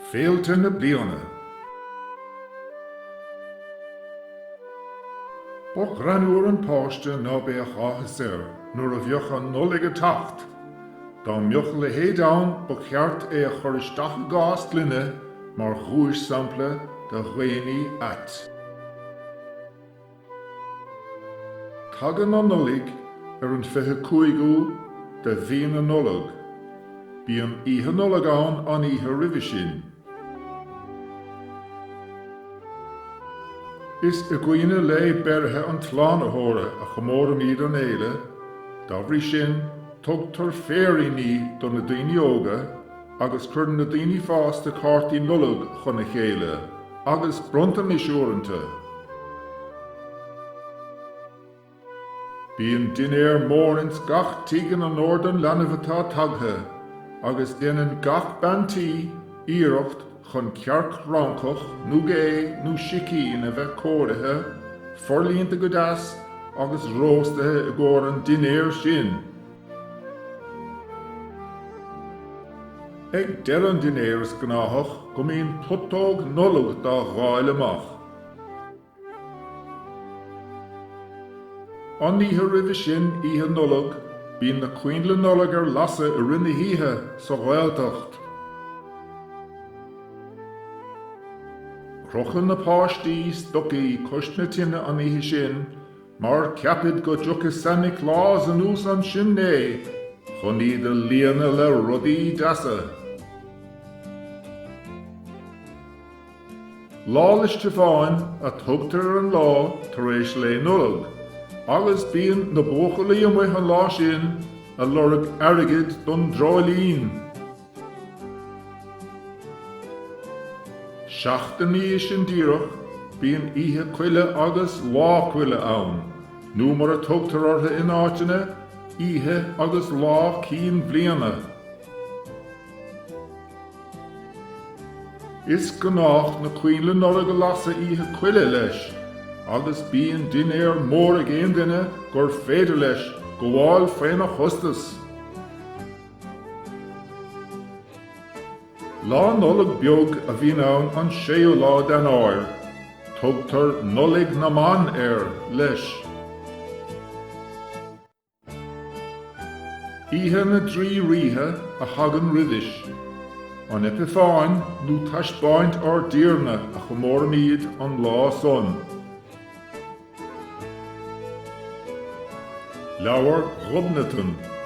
Féilte na bliana. Bach ranúr an páiste ná bé a cháthas nuair a bheoch an nolig a tacht. Dá mioch le héadán ba cheart é a choristeach gás glunne mar chúis sampla de ghaoine at. Tagan an nolig an 25 de bhíon an nolog. Bíon ihe nolig an ihe ribh sin. Is a gcuine le berthe an tlánathóra a chomór an iad an éile, dá bhrí sin tugtar féirí ní don na daoine óga, agus chuir na daoine fásta cartaí nolog chun na chéile, agus brontan isiúranta. Bíon dinéir mórins gach tígan an ordan leanamhatá tagtha, agus déanann gach bantí íireacht chun cearc rancoch, nó gé, nó sicín a bheith cóirithe, forlíonnta go deas agus róstathe i gcóir an dinéir sin. Ag deir an dinéir is gnáthach go mbíonn putóg nolog dá gháil amach. An ihe ribh sin ihe nolog, bíonn na cuinle nolog ar lasa i rinne híthe sa ghailteacht. Crochan na páistí stocaí cosna tine an ihe sin, mar ceapid go dtiocas Santa Claus an ús an sin né, chun iad a líana le rudaí deasa. Láliste fáin a tugtar an lá tar éis le nolog, agus bíonn na bóchalaí amhaith an lá sin a lorg airgid don dráilín. Seachtain ní sin díreach, bíonn ihe cuile agus lá cuile ann, nó mar a tugtar ortha in áiteanna, ihe agus lá cín bliana. Is gnáth na cuinle nolig a lasa ihe cuile leis, agus bíonn dinéir mór a géan duine gur féidir leis go bháil féin a chustas. Lá nolig beag a bhíonn ann an 6 lá den áir, tugtar nolig na man leis. Ihe na trí ríthe a hagan ridis. An epifáin nó taisbáint ar díorna a chomór míad an lá son. Leabhar Ghobnaton.